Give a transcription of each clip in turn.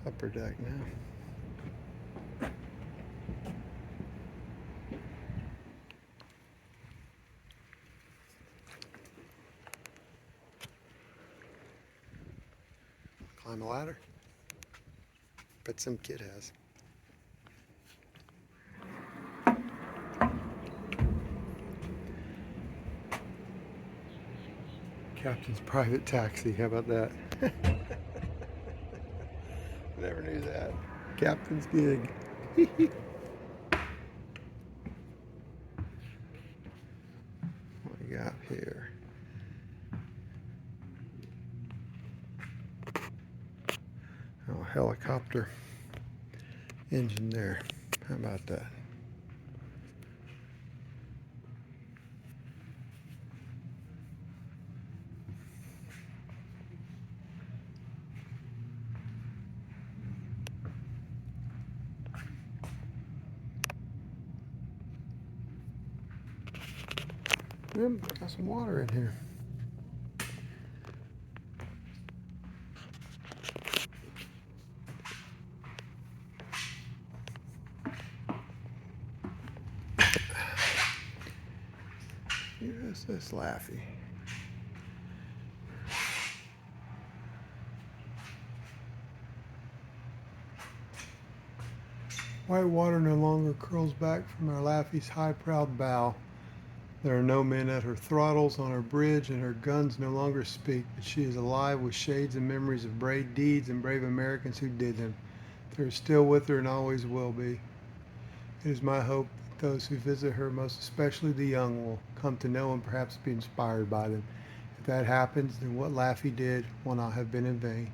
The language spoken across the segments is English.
upper deck now. Climb a ladder. Bet some kid has. Captain's private taxi, how about that? Never knew that. Captain's gig. What we got here? Oh, helicopter engine there. How about that? Yep, got some water in here. USS LAFFEY. White water no longer curls back from our LAFFEY's high proud bow. There are no men at her throttles on her bridge, and her guns no longer speak, but she is alive with shades and memories of brave deeds and brave Americans who did them. They are still with her and always will be. It is my hope that those who visit her, most especially the young, will come to know and perhaps be inspired by them. If that happens, then what LAFFEY did will not have been in vain.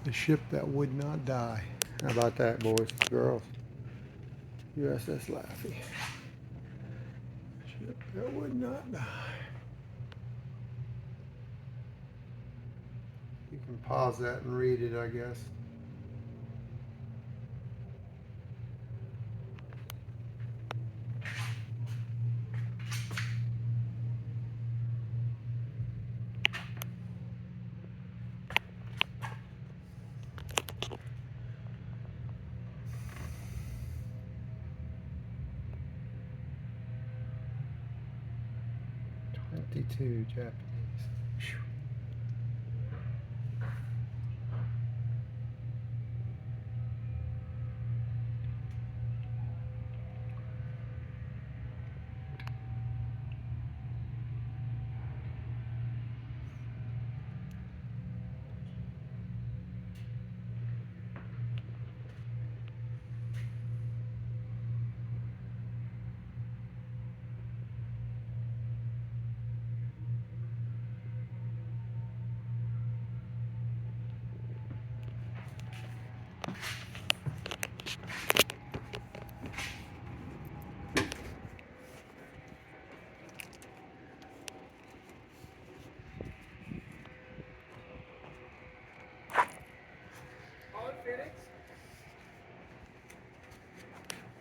The ship that would not die. How about that, boys and girls? USS LAFFEY. Ship that would not die. You can pause that and read it, I guess. $22 Japanese. Whew.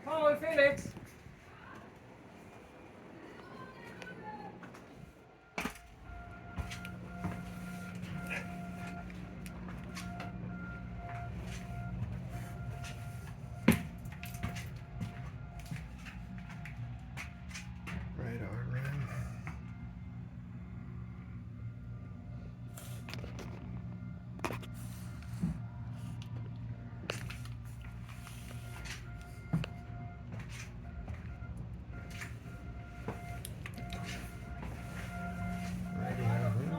Hello, Felix. Radar rim. Radio rim.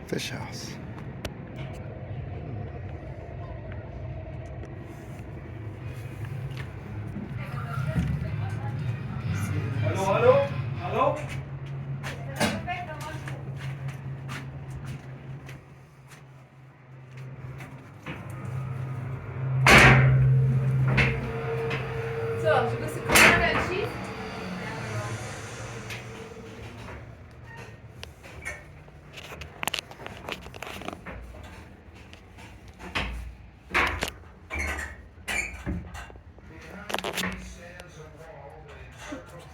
Fish house.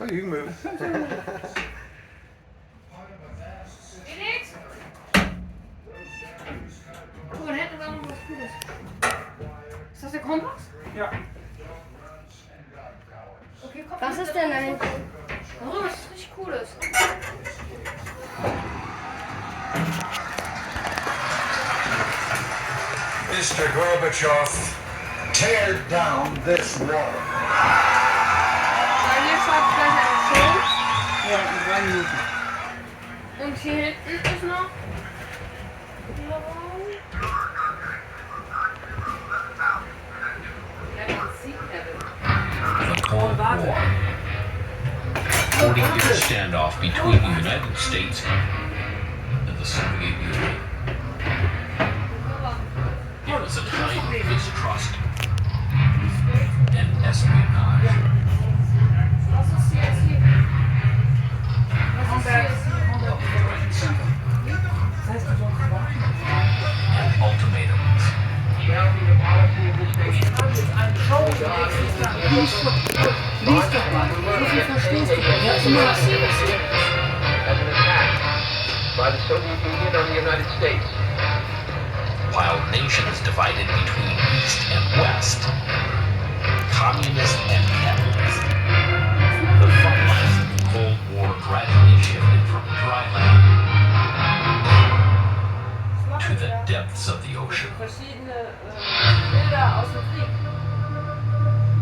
Oh, you can move. Felix? Guck mal, da hinten war noch was Cooles. Ist das der Kompass? Ja. Okay, komm. Was ist denn ein... Oh, das ist richtig Cooles. Mr. Gorbachev, tear down this wall. Weil hier schreibt gleich eine Show. Ja, in 3 Minuten. Und hier hinten ist noch... The Cold War. 40-year standoff between the United States and the Soviet Union. It was a time of mistrust and espionage. Was ist hier jetzt hier? Was ist hier jetzt hier? And ultimatums. Lies doch mal. So viel verstehst du. Ja, ist immer as an attack by the Soviet Union on the United States. While nations divided between East and West, communist and capitalist, the front lines of the Cold War gradually shifted from dry land to the depths of the ocean. Verschiedene Bilder aus dem Krieg.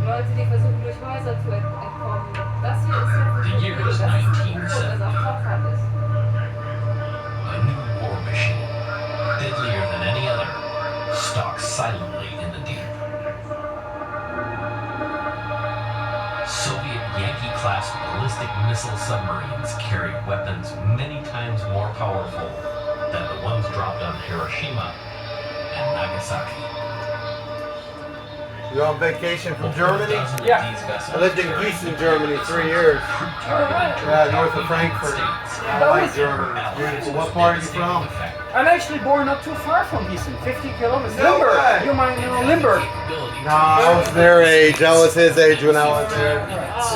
Leute, die versuchen durch Häuser zu entkommen. Das hier ist jetzt The year is das 1970. auf Kopfhard ist. A new war machine, deadlier than any other, stalks silently in the deep. Soviet Yankee-class ballistic missile submarines carry weapons many times more powerful than the ones dropped on Hiroshima and Nagasaki. You on vacation from Germany? Yeah. I lived in Gießen, Germany, 3 years. Yeah, north of Frankfurt. I like Germany. It's beautiful. What part are you from? I'm actually born not too far from Gießen, 50 kilometers. No Limburg. way. You might know Limburg. No, I was their age. I was his age when I was there.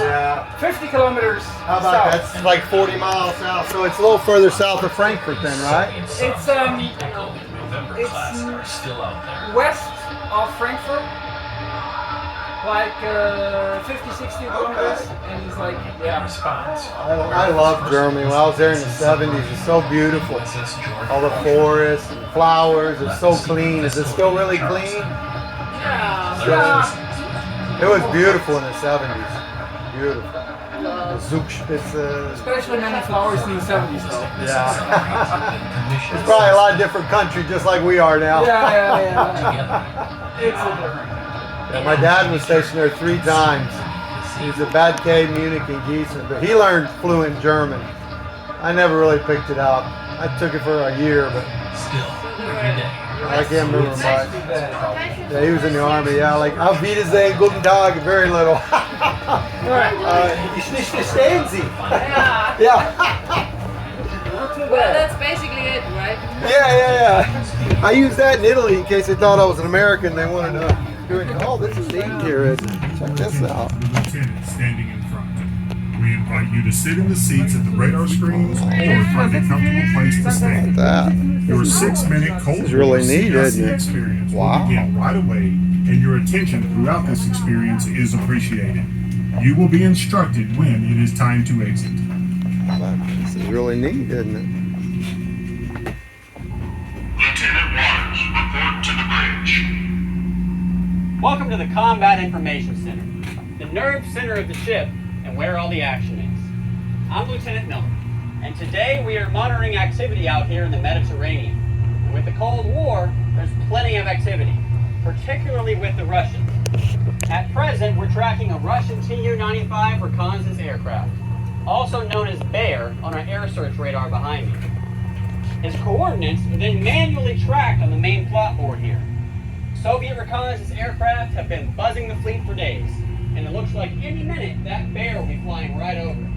Yeah. 50 kilometers How about south. that's like 40 miles south, so it's a little further south of Frankfurt then, right? It's November it's class are still out there. west of Frankfurt, like 50, 60 kilometers, and it's like, yeah. Response. I love Germany. When I was there in the 70s, it's so beautiful. USS George All the forests and flowers, it's so clean. Is it still really clean? Yeah. It was beautiful in the 70s. Beautiful. The Zugspitze. Especially many flowers in the 70s, though. Yeah. It's probably a lot different country, just like we are now. Yeah. It's a different. Yeah, my dad was stationed there 3 times. He was at Bad Cave, Munich, and Gießen, but he learned fluent German. I never really picked it up. I took it for a year, but Still, every day. I can't remember much. Yeah, he was in the army. Yeah, like Auf Wiedersehen, Guten Tag, very little. Ich nicht verstehen Sie. Yeah. Yeah. Well, that's basically it, right? Yeah. I used that in Italy in case they thought I was an American. They wanted to do it. Oh, this is neat here. Check this out. The lieutenant standing in front. We invite you to sit in the seats at the radar screens or find a comfortable place to stay. That. Your 6-minute cold is really war neat, CSC isn't it? experience Wow. will begin right away, and your attention throughout this experience is appreciated. You will be instructed when it is time to exit. This is really neat, isn't it? Lieutenant Waters, report to the bridge. Welcome to the Combat Information Center, the nerve center of the ship and where all the action is. I'm Lieutenant Miller, and today we are monitoring activity out here in the Mediterranean. And with the Cold War, there's plenty of activity, particularly with the Russians. At present, we're tracking a Russian Tu-95 reconnaissance aircraft, also known as Bear, on our air search radar behind me. His coordinates are then manually tracked on the main plot board here. Soviet reconnaissance aircraft have been buzzing the fleet for days, and it looks like any minute that Bear will be flying right over us.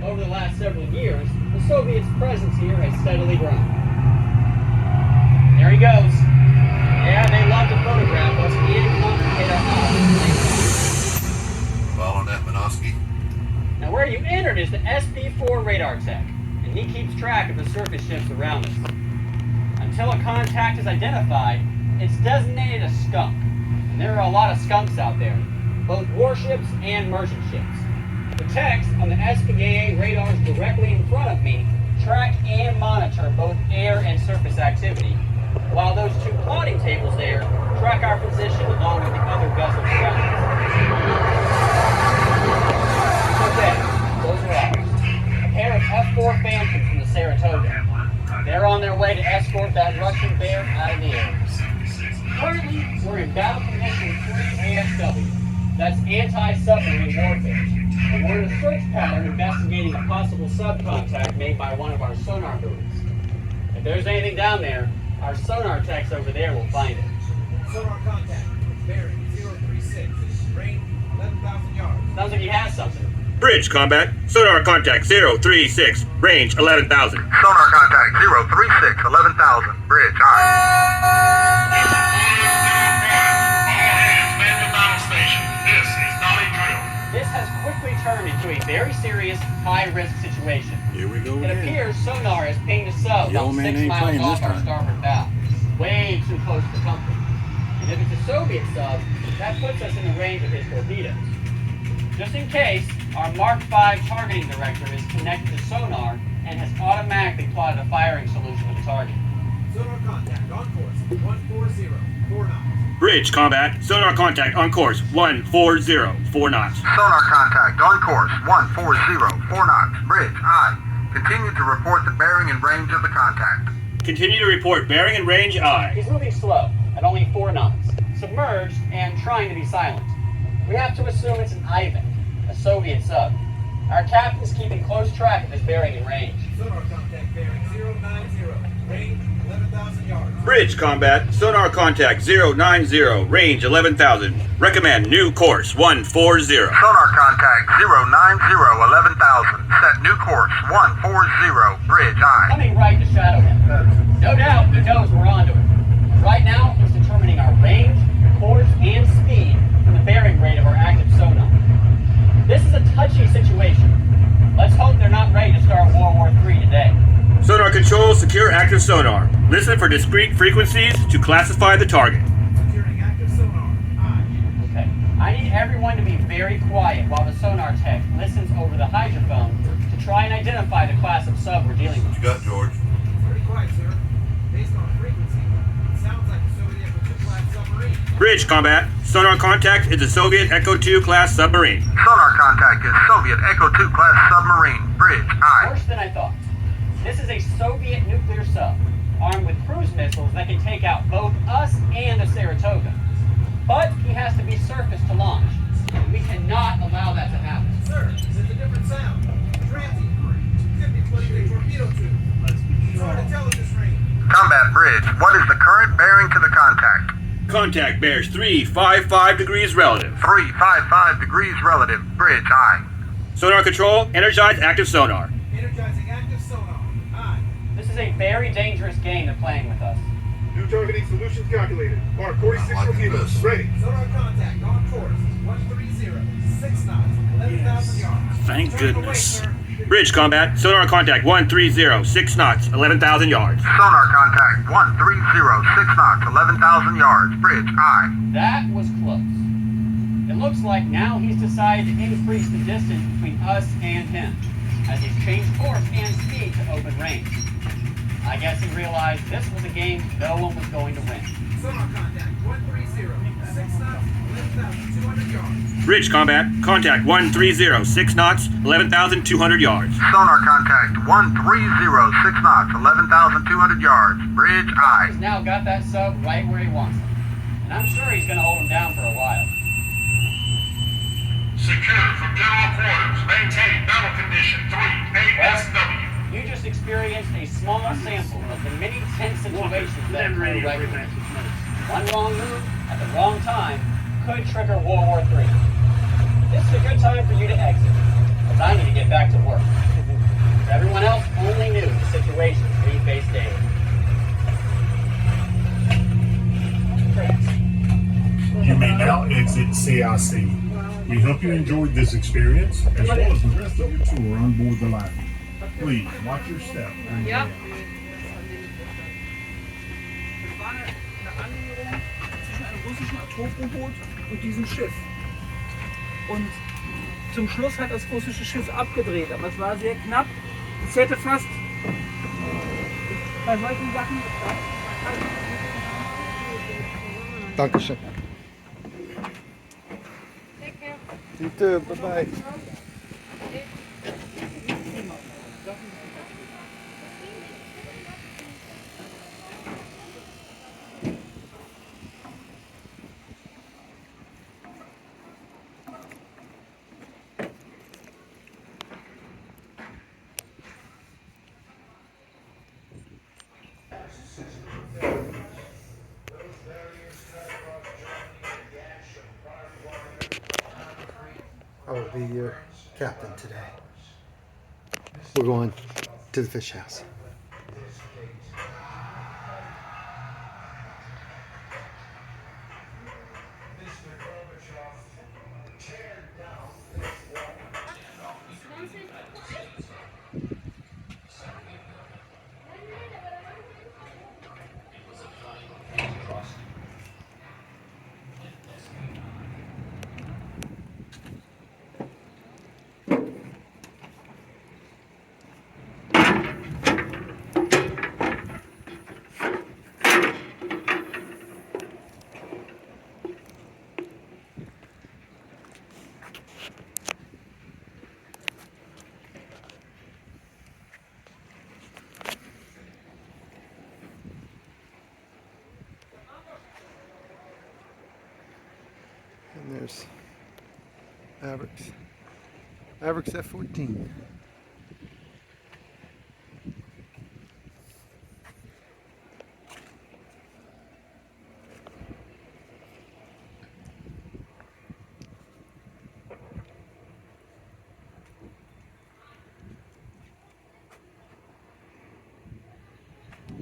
Over the last several years, the Soviets' presence here has steadily grown. There he goes. Yeah, they love to photograph us and complicate our knowledge. Following that, Minosky? Now you entered is the SP4 radar tech, and he keeps track of the surface ships around us. Until a contact is identified, it's designated a skunk. And there are a lot of skunks out there, both warships and merchant ships. The text on the SPAA radars directly in front of me track and monitor both air and surface activity, while those two plotting tables there track our position along with the other vessels around us. Okay, those are ours. A pair of F-4 Phantoms from the Saratoga. They're on their way to escort that Russian bear out of the air. Currently, we're in Battle Condition 3 ASW. That's anti-submarine warfare. And we're in a search pattern investigating a possible sub-contact made by one of our sonar buoys. If there's anything down there, our sonar techs over there will find it. Sonar contact. Bearing 036. Range 11,000 yards. Sounds like he has something. Bridge combat. Sonar contact 036. Range 11,000. Sonar contact 036, 11,000. Bridge, This has quickly turned into a very serious, high-risk situation. Here we go It again. appears sonar has pinged a sub The about old man 6 ain't miles playing off this our time. starboard bow. Way too close for comfort. And if it's a Soviet sub, that puts us in the range of his torpedoes. Just in case, our Mark V targeting director is connected to sonar and has automatically plotted a firing solution to the target. Sonar contact on course 140, 4 knots. Bridge combat. Sonar contact on course 140. 4 knots. Sonar contact on course 140, 4 knots. Bridge, aye. Continue to report the bearing and range of the contact. Continue to report bearing and range aye. He's moving slow, at only 4 knots, submerged and trying to be silent. We have to assume it's an Ivan, a Soviet sub. Our captain's keeping close track of his bearing and range. Sonar contact bearing 090. Range 11,000 yards. Bridge combat. Sonar contact 090. Range 11,000. Recommend new course 140. Sonar contact 090, 11,000. Set new course 140. Bridge, aye. Coming right to shadow him. No doubt he knows we're onto him. Right now, he's determining our range, course, and speed from the bearing rate of our active sonar. This is a touchy situation. Let's hope they're not ready to start World War III today. Sonar control. Secure active sonar. Listen for discrete frequencies to classify the target. Securing active sonar. Aye. Okay. I need everyone to be very quiet while the sonar tech listens over the hydrophone to try and identify the class of sub we're dealing with. You got, George? Very quiet, sir. Based on frequency, it sounds like a Soviet Echo 2 class submarine. Bridge combat. Sonar contact is a Soviet Echo 2 class submarine. Sonar contact is Soviet Echo 2 class submarine. Bridge, aye. Worse than I thought. This is a Soviet nuclear sub, armed with cruise missiles that can take out both us and the Saratoga. But he has to be surfaced to launch, and we cannot allow that to happen. Sir, it's a different sound. Transient. Could be putting a torpedo tube. It's hard to tell at this range. Combat bridge, what is the current bearing to the contact? Contact bears 355 degrees relative. 355 degrees relative. Bridge, aye. Sonar control. Energize active sonar. Energizing active sonar. Aye. This is a very dangerous game they're playing with us. New targeting solutions calculated. Mark 46 I like torpedoes. this. Ready. Sonar contact on course 130. 6 knots. 11,000 yards. Thank Turn away, goodness. sir. Bridge combat. Sonar contact 130. 6 knots. 11,000 yards. Sonar contact 130, 6 knots, 11,000 yards. Bridge, aye. That was close. It looks like now he's decided to increase the distance between us and him, as he's changed course and speed to open range. I guess he realized this was a game no one was going to win. Sonar contact 130. 6 knots. 11,200 yards. Bridge combat. Contact 130. 6 knots. 11,200 yards. Sonar contact 130, 6 knots, 11,200 yards. Bridge, aye. He's now got that sub right where he wants him. And I'm sure he's going to hold him down for a while. Secure from general quarters. Maintain battle condition 3 ASW. You just experienced a small sample of the many tense situations that occur regularly. One wrong move at the wrong time could trigger World War III. This is a good time for you to exit, as I need to get back to work. Everyone else only knew the situations we face daily. You may now exit CIC. We hope you enjoyed this experience as well as the rest of your tour on board the LAFFEY. Please watch your step on the Ja. way out. Das war eine Annäherung zwischen einem russischen Atom-U-Boot und diesem Schiff. Und zum Schluss hat das russische Schiff abgedreht, aber es war sehr knapp. Es hätte fast bei solchen Sachen. Dankeschön. You too. Bye-bye. I will be your captain today. We're going to the fish house. And there's Mavericks F-14.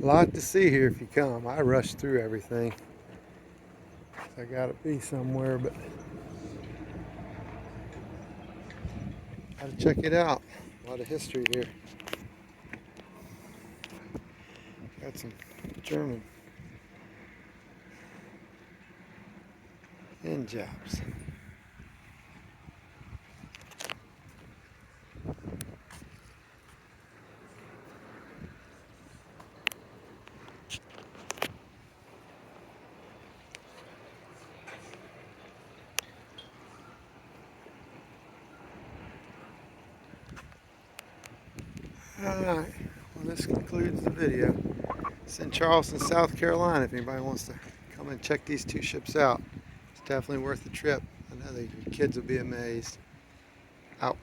A lot to see here if you come. I rushed through everything. I gotta be somewhere, but gotta check it out. A lot of history here. Got some German end jobs. Alright, well this concludes the video. It's in Charleston, South Carolina if anybody wants to come and check these two ships out. It's definitely worth the trip. I know that your kids will be amazed. Out.